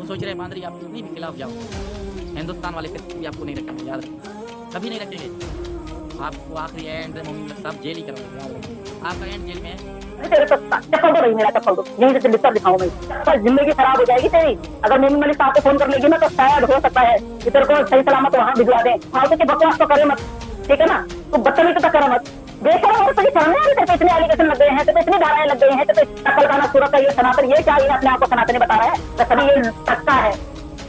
सोच रहे हैं बांद्री आप कितनी भी खिलाफ जाओ, हिंदुस्तान वाले फिर भी आपको नहीं रखेंगे, याद रखें, कभी नहीं रखेंगे। आपको आखिरी एंड मोमेंट में सब जेल ही करोगे, याद रखें, आपका एंड जेल में है। तेरे तो चप्पल तो नहीं, मेरा चप्पल तो यहीं से लिखकर दिखाऊं मैं, पर जिंदगी खराब हो जाएगी तेरी। अगर मोमिन मलिक साहब को फोन कर लेगी ना तो शायद हो सकता है कि तेरे को सही सलामत वहां भिजवा दे। फालतू की बकवास तो करे मत, ठीक है ना? तो बदतमीजी तो करे मत। देखो और तुझे समझ नहीं आ रही, तेरे इतने एलिगेशन लग गए हैं, तेरे इतनी धाराएं लग गई हैं, तेरे नकल खाना सूरत का ये सनातन, ये क्या, ये अपने आप को सनातनी बता रहा है? तो सभी ये सच्चा है,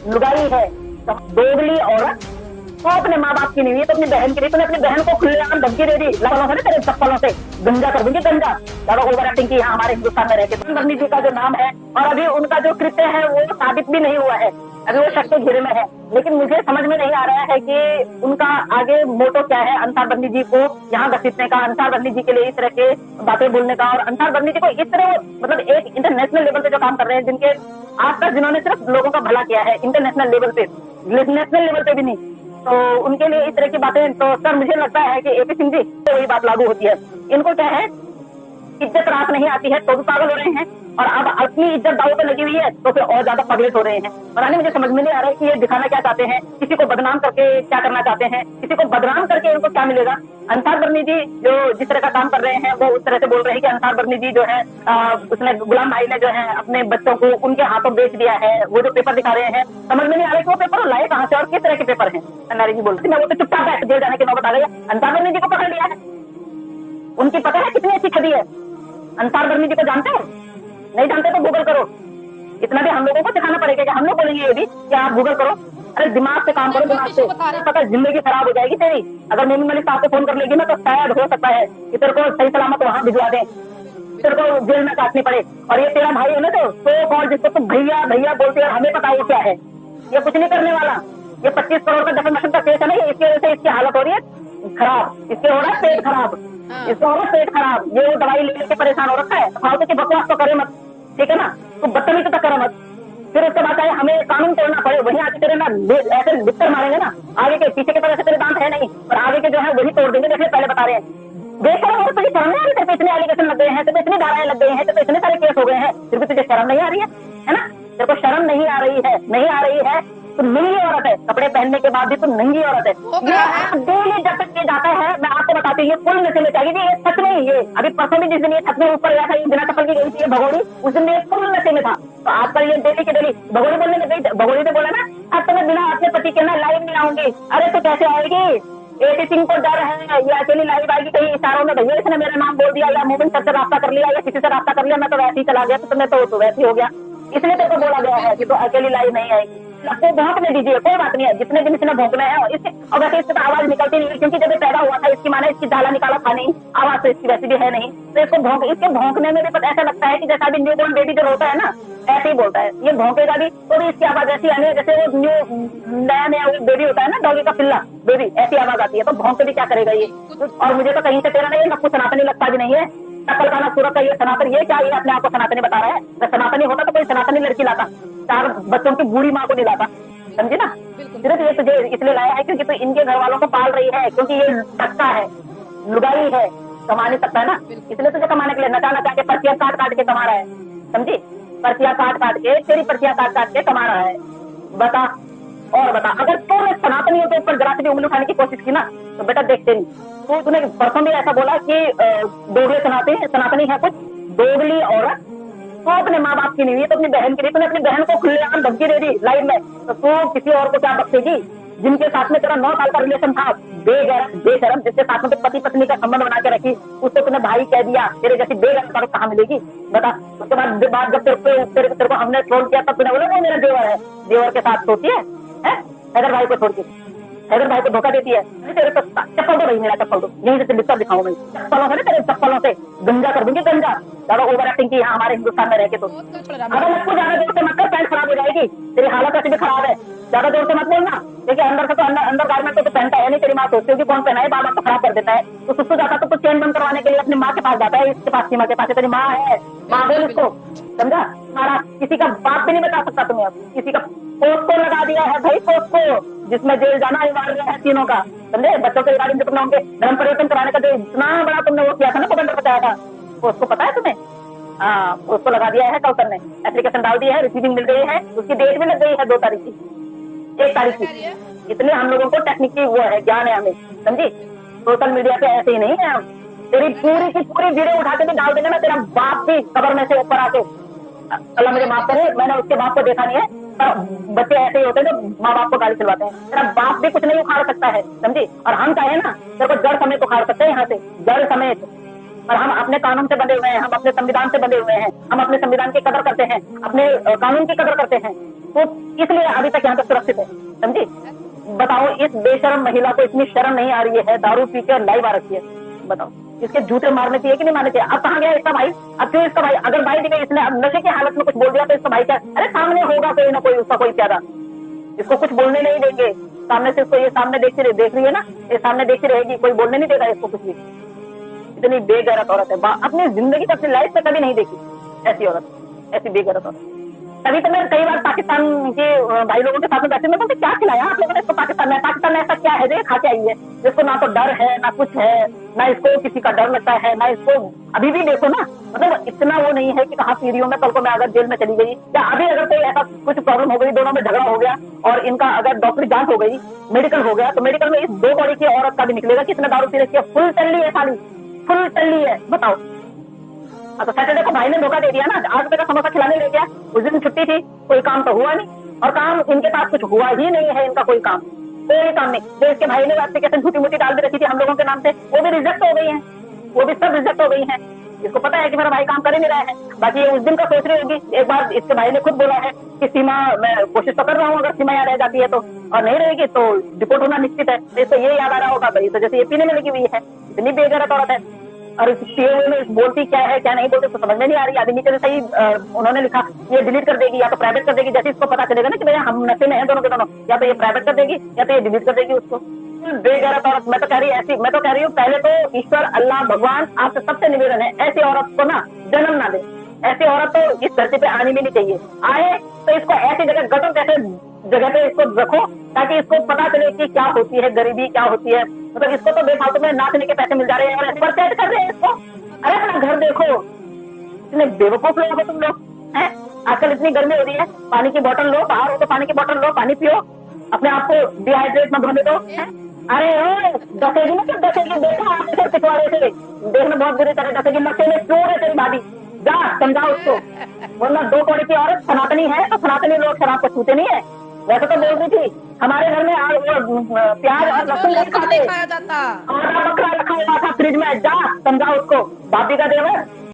लुगाई है, दोगली औरत। तो अपने माँ बाप की नहीं हुई तो अपनी बहन की नहीं, तूने अपनी बहन को खुलेआम धमकी दे दी लड़कों से, तेरे चप्पलों से गंजा कर दूंगी, गंजा। ज्यादा ओवर एक्टिंग की यहाँ हमारे हिंदुस्तान में रहकर बंदी जी का जो नाम है और अभी उनका जो कृत्य है वो साबित भी नहीं हुआ है, अभी वो शक के घेरे में है। लेकिन मुझे समझ में नहीं आ रहा है कि उनका आगे मोटो क्या है अंसार बंदी जी को यहाँ घसीटने का, अंसार बंदी जी के लिए इस तरह के बातें बोलने का, और अंसार बंदी जी को इस तरह मतलब एक इंटरनेशनल लेवल पे जो काम कर रहे हैं, जिनके आज तक जिन्होंने सिर्फ लोगों का भला किया है इंटरनेशनल लेवल पे, नेशनल लेवल पे भी नहीं, तो उनके लिए इस तरह की बातें। तो सर मुझे लगता है कि एपी सिंह जी तो वही बात लागू होती है। इनको क्या है, इज्जत रात नहीं आती है तो भी पागल हो रहे हैं, और अब अपनी इज्जत दाव पे लगी हुई है तो फिर और ज्यादा पगलेट हो रहे हैं। और मुझे समझ में नहीं आ रहा है कि ये दिखाना क्या चाहते हैं, किसी को बदनाम करके क्या करना चाहते हैं, किसी को बदनाम करके इनको क्या मिलेगा। अंसार बर्नी जी जो जिस तरह का काम कर रहे हैं वो उस तरह से बोल रहे हैं कि अंसार बर्नी जी जो है उसने गुलाम भाई ने जो है अपने बच्चों को उनके हाथों बेच दिया है। वो जो पेपर दिखा रहे हैं समझ में नहीं आ रहा है कि वो पेपर लाए कहाँ से और किस तरह के पेपर है। अन्नारी जी बोल रही मैं वो तो चुपचाप बैठ जेल जाने की नौबत आ गई है। अंसार बर्नी जी को पकड़ लिया है, उनकी पता है कितनी अच्छी छवि है। अंसार बर्नी जी को जानते हो? नहीं जानते तो गूगल करो। इतना भी हम लोगों को सिखाना पड़ेगा कि हम लोग बोलेंगे ये भी कि आप गूगल करो। अरे दिमाग से काम करो, दिमाग से। पता जिंदगी खराब हो जाएगी तेरी। अगर मोमिन मलिक साहब को फोन कर लेगी ना तो शायद हो सकता है कि तेरे को सही सलामत वहां भिजवा दे, तेरे को जेल में काटनी पड़े। और ये तेरा भाई है ना जो सो कॉल जिसको तुम भैया भैया बोलते हैं, हमें पता है वो क्या है, ये कुछ नहीं करने वाला। ये 25 करोड़ का डेफेमेशन का केस है ना, इसकी वजह से इसकी हालत हो रही है खराब, इसके हो रहा है पेट खराब, इसका हो रहा है पेट खराब। ये वो दवाई लेके परेशान हो रखा है। फालतू की बकवास तो करे मत, ठीक है ना? तो बदतमीजी तो करे मत। फिर उसके बाद चाहे हमें कानून तोड़ना पड़े, वहीं आके तेरे ना ऐसे लिपटर मारेंगे ना, आगे के पीछे के तरह से तेरे दांत है नहीं, पर आगे के जो है वही तोड़ देंगे, जैसे पहले बता रहे हैं। देखो और तुझे शर्म नहीं आ रही, तेरे पे इतने एलिगेशन लग गए हैं, तेरे पे इतनी धाराएं लग गई हैं, तेरे पे इतने सारे केस हो गए हैं, फिर भी तुझे शर्म नहीं आ रही है ना? तेरे को शर्म नहीं आ रही है, नहीं आ रही है। तो नंगी औरत है, कपड़े पहनने के बाद भी तो नंगी औरत है। ये डेली जब तक ये जाता है मैं आपको बताती हूँ, ये फुल नशे में चाहिए। ये सच में ये अभी परसों भी जिस दिन ये छत में ऊपर गया था, ये बिना चप्पल की गई थी ये भगोड़ी, उस दिन ये फुल नशे में था। तो आजकल ये डेली के डेली भगोड़ी बोलने लग गई। भगोड़ी ने बोला ना अब तो मैं बिना अपने पति के ना लाइव नहीं आऊंगी। अरे तो कैसे आएगी? एपी सिंह को डर है ये अकेली लाइव आएगी कहीं इशारों में, भैया इसने मेरा नाम बोल दिया या मोमिन सर से रास्ता कर लिया या किसी से रास्ता कर लिया, मैं तो वैसे ही चला गया, तो मैं तो वैसे ही हो गया, इसलिए तेरे को बोला गया है कि तो अकेली लाइव नहीं आएगी। आपको भौंकने दीजिए, कोई बात नहीं है, जितने दिन इसने भौंकना है। और इससे और वैसे इससे तो आवाज निकलती नहीं है, क्योंकि जब ये पैदा हुआ था इसकी माने इसकी झाला निकाला था नहीं, आवाज तो इसकी वैसे भी है नहीं। तो इसके भौंकने में भी पता ऐसा लगता है कि जैसा भी न्यू बॉर्न बेबी जो होता है ना ऐसे ही बोलता है। ये भौंकेगा भी तो भी इसकी आवाज ऐसी आनी है जैसे वो नया नया बेबी होता है ना, डॉगी का पिल्ला बेबी, ऐसी आवाज आती है। तो भौंक के भी क्या करेगा ये? और मुझे तो कहीं से तेरा नहीं नक्कू सनातनी लगता भी नहीं है, नकल खाना सूरत का ये सनातन, ये क्या ये अपने आप को सनातनी बता रहा है? अगर सनातनी होता तो कोई सनातनी लड़की लाता, 4 बच्चों की बूढ़ी माँ को नहीं लाता, समझे ना? सिर्फ ये तुझे इसलिए लाया है क्योंकि तू इनके घर वालों को पाल रही है, क्योंकि ये सच्चा है, लुगाई है, कमा नहीं सकता है ना, इसलिए तुझे कमाने के लिए नचा नचा के पर्चियां काट काट के कमा रहा है, समझी? पर्चियां काट काट के, तेरी पर्चियां काट काट के कमा रहा है। बता और बता, अगर तूने सनातनियों के ऊपर जरा से भी उंगली उठाने की कोशिश की ना तो बेटा देखते नहीं। तो तूने परसों भी ऐसा बोला कि दोगले सनातनी है कुछ दोगली औरत, तो अपने माँ बाप की नहीं हुई तो अपनी बहन की नहीं, तूने अपनी बहन को खुलेआम धमकी दे दी लाइव में, तो तू किसी और को क्या बख्शेगी? जिनके साथ में तेरा 9 साल का रिलेशन था, बेशरम, जिसके साथ में पति पत्नी का संबंध बना के रखी, उसको तूने भाई कह दिया, तेरे जैसी बेगैरत औरत कहाँ मिलेगी? बता। उसके बाद जब तेरे को हमने ट्रोल किया तब तूने बोला वो मेरा देवर है, देवर के साथ सोती है हैदर भाई को छोड़ के, हैदर भाई को धोखा देती है। तेरे तो चप्पल तो भाई, मेरा चप्पल तो यहीं से लिखकर दिखाऊं मैं, चप्पलों से तेरे चप्पलों से गंजा कर दूंगी, गंजा। ज्यादा ओवर एक्टिंग की यहाँ हमारे हिंदुस्तान में रह के तो अगर मुझको ज्यादा जोर से मत कर, पैंट खराब हो जाएगी, तेरी हालत ऐसी भी खराब है, ज्यादा जोर से मत बोलना। देखिए अंदर से तो अंदर गारमेंट तो पहनता है नहीं, तेरी माँ सोचती होगी कौन पहना है, बार बार तो खराब कर देता है। तो सुसु जाता तो चैन बंद करवाने के लिए अपनी माँ के पास जाता है, इसके पास सीमा के पास तेरी माँ है, माँ बोल इसको, समझा? हमारा किसी का बाप भी नहीं बता सकता तुम्हें, अब किसी का पोस्ट को लगा दिया है भाई, पोस्ट को जिसमें जेल जाना अनिवार्य है तीनों का, समझे? बच्चों के रिगार्डिंग तुमने उनके धर्म परिवर्तन कराने का जो इतना बड़ा तुमने वो किया था ना, पकड़ बताया था, उसको पता है तुम्हें? हाँ, उसको लगा दिया है कौशल ने, एप्लीकेशन डाल दी है, रिसीविंग मिल गई है, उसकी डेट भी लग गई है 2 तारीख की, 1 तारीख की। इतने हम लोगों को टेक्निकी वो है, ज्ञान है हमें, समझी। सोशल मीडिया पे ऐसे ही नहीं है हम। तेरी पूरी की पूरी वीडियो उठा के भी डाल देंगे ना, तेरा बाप भी कब्र में से ऊपर आके, अल्लाह मुझे माफ करे, मैंने उसके बाप को देखा नहीं है, पर बच्चे ऐसे ही होते हैं जो माँ बाप को गाली चलवाते हैं। तेरा बाप भी कुछ नहीं उखाड़ सकता है, समझी। और हम चाहे ना तेरे को जड़ समेत उखाड़ सकते हैं यहाँ से, जड़ समेत। और हम अपने कानून से बंधे हुए हैं, हम अपने संविधान से बंधे हुए हैं, हम अपने संविधान की कदर करते हैं, अपने कानून की कदर करते हैं, तो इसलिए अभी तक यहाँ तक सुरक्षित है, समझी। बताओ, इस बेशरम महिला को इतनी शर्म नहीं आ रही है, दारू पी के लाइव आ रखी है, बताओ। इसके जूते मारने चाहिए कि नहीं मारने चाहिए। अब कहाँ गया इसका भाई? अब क्यों इसका भाई, अगर भाई दिखे इसने अब नशे की हालत में कुछ बोल दिया तो इसका भाई क्या? अरे सामने होगा कोई ना कोई उसका कोई प्यादा, इसको कुछ बोलने नहीं देंगे। सामने से इसको, ये सामने देख रही है ना, ये सामने देखती रहेगी, कोई बोलने नहीं देगा इसको कुछ भी। इतनी बेगैरत औरत है, अपनी जिंदगी अपनी लाइफ में कभी नहीं देखी ऐसी औरत, ऐसी बेगैरत औरत। तभी तो मैं कई बार पाकिस्तान के भाई लोगों के साथ में बैठे, मैं बोलती क्या खिलाया आप लोगों ने इसको पाकिस्तान में ऐसा क्या है जो खा के आई है, जिसको ना तो डर है ना कुछ है, ना इसको किसी का डर लगता है, ना इसको अभी भी देखो ना, मतलब इतना वो नहीं है कि कहाँ पीढ़ियों में कल को मैं अगर जेल में चली गई या अभी अगर कोई ऐसा कुछ प्रॉब्लम हो गई, दोनों में झगड़ा हो गया और इनका अगर डॉक्टरी जांच हो गई, मेडिकल हो गया, तो मेडिकल में इस 2 बॉडी की औरत का भी निकलेगा किसने दारू पी रखी है, फुल चल है साली, फुल चल है, बताओ। तो सैटरडे को भाई ने धोखा दे दिया ना, 8 रुपए का समोसा खिलाने ले गया, उस दिन छुट्टी थी, कोई काम तो हुआ नहीं, और काम इनके पास कुछ हुआ ही नहीं है, इनका कोई काम नहीं। जो इसके भाई ने एप्लीकेशन झूठी मूठी डाल दी रखी थी हम लोगों के नाम से, वो भी रिजेक्ट हो गई है, वो भी सब रिजेक्ट हो गई है। इसको पता है कि मेरा भाई काम कर ही नहीं रहा है, बाकी ये उस दिन का सोच रही होगी। एक बार इसके भाई ने खुद बोला है कि सीमा, मैं कोशिश तो कर रहा हूँ, अगर सीमा यहाँ रह जाती है तो, और नहीं रहेगी तो डिपोर्ट होना निश्चित है। तो इसको ये याद आ रहा होगा भाई, तो जैसे ये पीने में लगी हुई है, इतनी बेगैरत औरत है। और पिए हुए में बोलती क्या है क्या नहीं बोलती तो समझ में नहीं आ रही। अभी नीचे से सही उन्होंने लिखा ये डिलीट कर देगी या तो प्राइवेट कर देगी, जैसे इसको पता चलेगा ना कि भैया हम नशे में हैं दोनों के दोनों, या तो ये प्राइवेट कर देगी या तो ये डिलीट कर देगी उसको। बेगैरत औरत, मैं तो कह रही हूँ पहले तो ईश्वर अल्लाह भगवान आपसे सबसे निवेदन है, ऐसी औरत को ना जन्म ना दे। ऐसी औरत तो इस धरती पे आनी भी नहीं चाहिए, आए तो इसको ऐसी जगह गटर कैसे जगह पे इसको रखो ताकि इसको पता चले कि क्या होती है गरीबी, क्या होती है। मतलब इसको तो बेफालतू में नाचने के पैसे मिल जा रहे हैं और परचेज कर रहे हैं इसको। अरे अपना घर देखो, इतने बेवकूफ लोग हो तुम लोग हैं। आजकल इतनी गर्मी हो रही है, पानी की बोतल लो, बाहर हो तो पानी की बोतल लो, पानी पियो, अपने आप को डिहाइड्रेट मत होने दो। अरे दसेगी ना, क्यों दसेगी? देखा आपके सर पिछवाड़े से देखना बहुत बुरी तरह दसेगी, नशे में चोर है तेरी भाभी, जा समझाओ उसको। वरना 2 कौड़ी की औरत सनातनी है तो सनातनी लोग शराब को छूते नहीं है। वैसे तो बोल रही थी हमारे घर में प्याज और लहसुन नहीं खाते, आधा बकरा रखा हुआ था फ्रिज में, जा समझाओ उसको, भाभी का देवर।